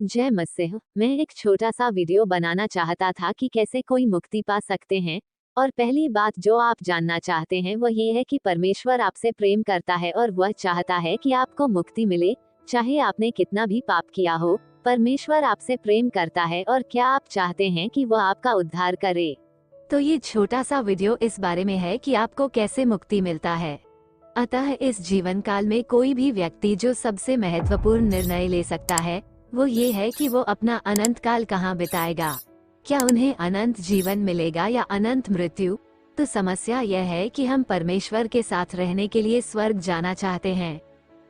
जय मसीह। मैं एक छोटा सा वीडियो बनाना चाहता था कि कैसे कोई मुक्ति पा सकते हैं। और पहली बात जो आप जानना चाहते हैं वो ये है कि परमेश्वर आपसे प्रेम करता है और वह चाहता है कि आपको मुक्ति मिले, चाहे आपने कितना भी पाप किया हो। परमेश्वर आपसे प्रेम करता है और क्या आप चाहते हैं कि वह आपका उद्धार करे। तो ये छोटा सा वीडियो इस बारे में है कि आपको कैसे मुक्ति मिलता है। अतः इस जीवन काल में कोई भी व्यक्ति जो सबसे महत्वपूर्ण निर्णय ले सकता है वो ये है कि वो अपना अनंत काल कहाँ बिताएगा। क्या उन्हें अनंत जीवन मिलेगा या अनंत मृत्यु। तो समस्या यह है कि हम परमेश्वर के साथ रहने के लिए स्वर्ग जाना चाहते हैं,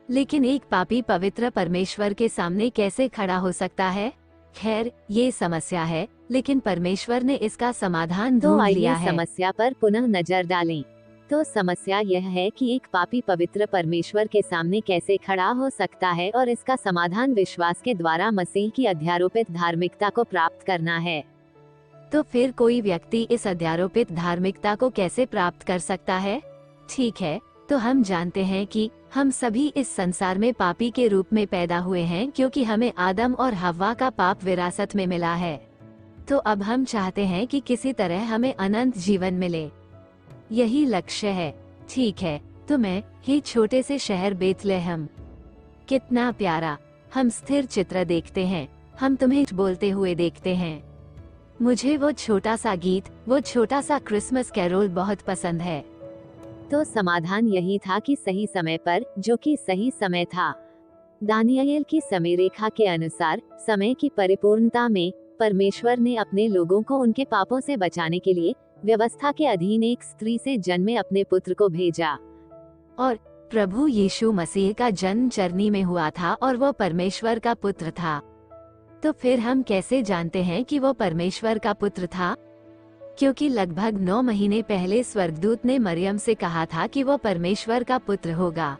लेकिन एक पापी पवित्र परमेश्वर के सामने कैसे खड़ा हो सकता है। खैर, ये समस्या है, लेकिन परमेश्वर ने इसका समाधान तो ढूंढ आइए लिया है। समस्या पर पुनः नजर डालें। तो समस्या यह है कि एक पापी पवित्र परमेश्वर के सामने कैसे खड़ा हो सकता है, और इसका समाधान विश्वास के द्वारा मसीह की अध्यारोपित धार्मिकता को प्राप्त करना है। तो फिर कोई व्यक्ति इस अध्यारोपित धार्मिकता को कैसे प्राप्त कर सकता है। ठीक है, तो हम जानते हैं कि हम सभी इस संसार में पापी के रूप में पैदा हुए हैं, क्योंकि हमें आदम और हव्वा का पाप विरासत में मिला है। तो अब हम चाहते हैं कि किसी तरह हमें अनंत जीवन मिले, यही लक्ष्य है। ठीक है, तो मैं ही छोटे से शहर बेथलेहम, कितना प्यारा। हम स्थिर चित्र देखते हैं, हम तुम्हें बोलते हुए देखते हैं। मुझे वो छोटा सा गीत, वो छोटा सा क्रिसमस कैरोल बहुत पसंद है। तो समाधान यही था कि सही समय पर, जो कि सही समय था, दानियेल की समय रेखा के अनुसार, समय की परिपूर्णता में, परमेश्वर ने अपने लोगों को उनके पापों से बचाने के लिए व्यवस्था के अधीन एक स्त्री से जन्मे अपने पुत्र को भेजा। और प्रभु यीशु मसीह का जन्म चरनी में हुआ था और वो परमेश्वर का पुत्र था। तो फिर हम कैसे जानते हैं कि वो परमेश्वर का पुत्र था। क्योंकि लगभग 9 महीने पहले स्वर्गदूत ने मरियम से कहा था कि वो परमेश्वर का पुत्र होगा।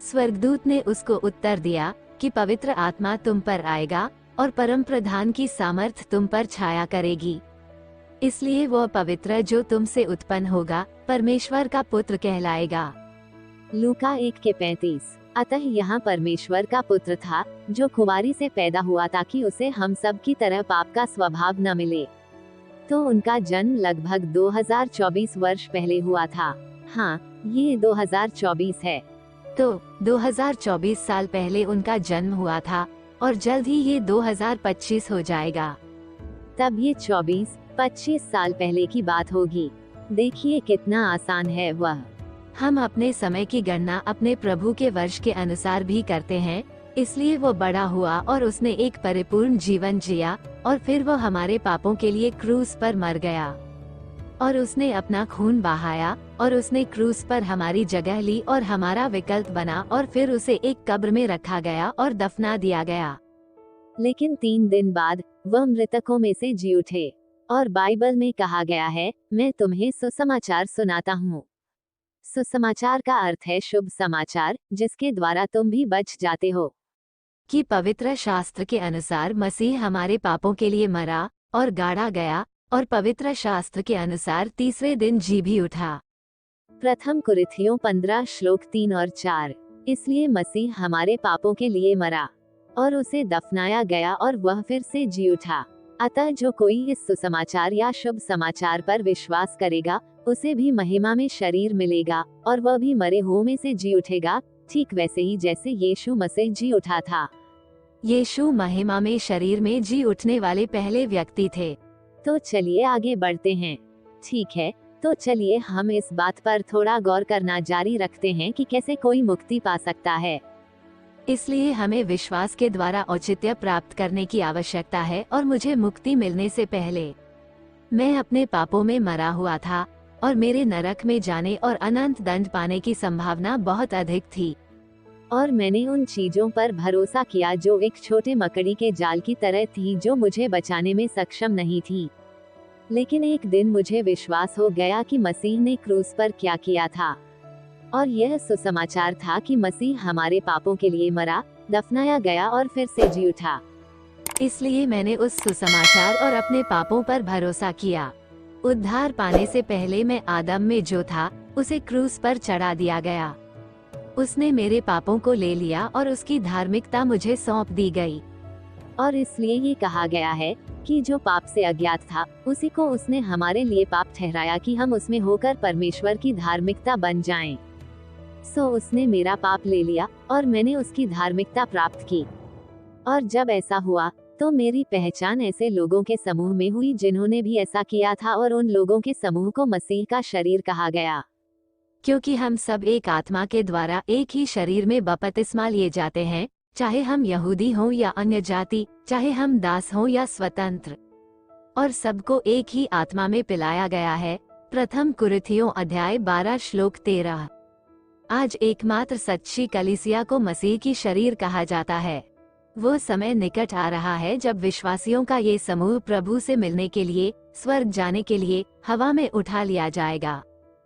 स्वर्गदूत ने उसको उत्तर दिया कि पवित्र आत्मा तुम पर आएगा और परम प्रधान की सामर्थ तुम पर छाया करेगी, इसलिए वह पवित्र जो तुमसे उत्पन्न होगा परमेश्वर का पुत्र कहलाएगा। लूका 1:35। अतः यहाँ परमेश्वर का पुत्र था, जो कुंवारी से पैदा हुआ ताकि उसे हम सब की तरह पाप का स्वभाव न मिले। तो उनका जन्म लगभग 2024 वर्ष पहले हुआ था। हाँ, ये 2024 है। तो 2024 साल पहले उनका जन्म हुआ था और जल्द ही ये 2025 हो जाएगा। तब ये 24-25 साल पहले की बात होगी। देखिए कितना आसान है वह। हम अपने समय की गणना अपने प्रभु के वर्ष के अनुसार भी करते हैं, इसलिए वो बड़ा हुआ और उसने एक परिपूर्ण जीवन जिया, और फिर वो हमारे पापों के लिए क्रूस पर मर गया, और उसने अपना खून बहाया, और उसने क्रूस पर हमारी जगह ली और हमारा विकल्प बना, और फिर उसे एक कब्र में रखा गया और दफना दिया गया। लेकिन 3 दिन बाद वह मृतकों में से जी उठे, और बाइबल में कहा गया है, मैं तुम्हें सुसमाचार सुनाता हूँ। सुसमाचार का अर्थ है शुभ समाचार, जिसके द्वारा तुम भी बच जाते हो। कि पवित्र शास्त्र के अनुसार मसीह हमारे पापों के लिए मरा और गाड़ा गया, और पवित्र शास्त्र के अनुसार तीसरे दिन जी भी उठा। प्रथम कुरिन्थियों 15 श्लोक 3 और 4। इसलिए मसीह हमारे पापों के लिए मरा और उसे दफनाया गया और वह फिर से जी उठा। अतः जो कोई इस सुसमाचार या शुभ समाचार पर विश्वास करेगा, उसे भी महिमा में शरीर मिलेगा, और वह भी मरे हुओं में से जी उठेगा, ठीक वैसे ही जैसे यीशु मसीह जी उठा था। यीशु महिमा में शरीर में जी उठने वाले पहले व्यक्ति थे। तो चलिए आगे बढ़ते हैं। ठीक है, तो चलिए हम इस बात पर थोड़ा गौर करना जारी रखते हैं कि कैसे कोई मुक्ति पा सकता है। इसलिए हमें विश्वास के द्वारा औचित्य प्राप्त करने की आवश्यकता है, और मुझे मुक्ति मिलने से पहले मैं अपने पापों में मरा हुआ था, और मेरे नरक में जाने और अनंत दंड पाने की संभावना बहुत अधिक थी। और मैंने उन चीजों पर भरोसा किया जो एक छोटे मकड़ी के जाल की तरह थी, जो मुझे बचाने में सक्षम नहीं थी। लेकिन एक दिन मुझे विश्वास हो गया कि मसीह ने क्रूस पर क्या किया था, और यह सुसमाचार था कि मसीह हमारे पापों के लिए मरा, दफनाया गया और फिर से जी उठा। इसलिए मैंने उस सुसमाचार और अपने पापों पर भरोसा किया। उद्धार पाने से पहले मैं आदम में जो था, उसे क्रूस पर चढ़ा दिया गया। उसने मेरे पापों को ले लिया और उसकी धार्मिकता मुझे सौंप दी गई। और इसलिए ये कहा गया है कि जो पाप से अज्ञात था उसी को उसने हमारे लिए पाप ठहराया कि हम उसमें होकर परमेश्वर की धार्मिकता बन जाएं। सो उसने मेरा पाप ले लिया और मैंने उसकी धार्मिकता प्राप्त की। और जब ऐसा हुआ तो मेरी पहचान ऐसे लोगों के समूह में हुई जिन्होंने भी ऐसा किया था, और उन लोगों के समूह को मसीह का शरीर कहा गया। क्योंकि हम सब एक आत्मा के द्वारा एक ही शरीर में बपतिस्मा लिए जाते हैं, चाहे हम यहूदी हों या अन्य जाति, चाहे हम दास हों या स्वतंत्र, और सबको एक ही आत्मा में पिलाया गया है। प्रथम कुरिन्थियों अध्याय 12 श्लोक 13। आज एकमात्र सच्ची कलीसिया को मसीह की शरीर कहा जाता है। वो समय निकट आ रहा है जब विश्वासियों का ये समूह प्रभु से मिलने के लिए, स्वर्ग जाने के लिए हवा में उठा लिया जाएगा।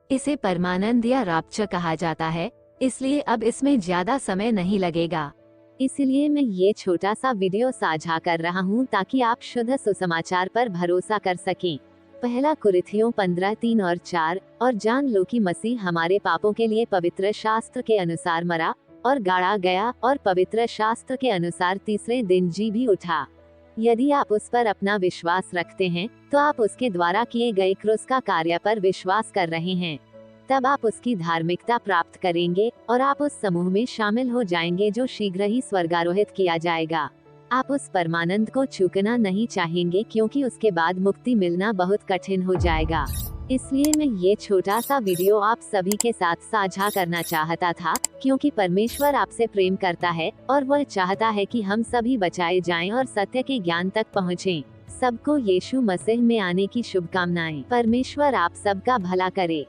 इसे परमानंद या राप्चर कहा जाता है, इसलिए अब इसमें ज्यादा समय नहीं लगेगा। इसलिए मैं ये छोटा सा वीडियो साझा कर रहा हूँ ताकि आप शुद्ध सुसमाचार पर भरोसा कर सकें। पहला कुरिन्थियों 15:3 और 4। और जान लो कि मसीह हमारे पापों के लिए पवित्र शास्त्र के अनुसार मरा और गाड़ा गया, और पवित्र शास्त्र के अनुसार तीसरे दिन जी भी उठा। यदि आप उस पर अपना विश्वास रखते हैं तो आप उसके द्वारा किए गए क्रूस का कार्य पर विश्वास कर रहे हैं। तब आप उसकी धार्मिकता प्राप्त करेंगे और आप उस समूह में शामिल हो जाएंगे जो शीघ्र ही स्वर्गारोहित किया जाएगा। आप उस परमानंद को चूकना नहीं चाहेंगे क्योंकि उसके बाद मुक्ति मिलना बहुत कठिन हो जाएगा। इसलिए मैं ये छोटा सा वीडियो आप सभी के साथ साझा करना चाहता था, क्योंकि परमेश्वर आपसे प्रेम करता है और वह चाहता है कि हम सभी बचाए जाएं और सत्य के ज्ञान तक पहुँचें। सबको यीशु मसीह में आने की शुभकामनाएं। परमेश्वर आप सबका भला करे।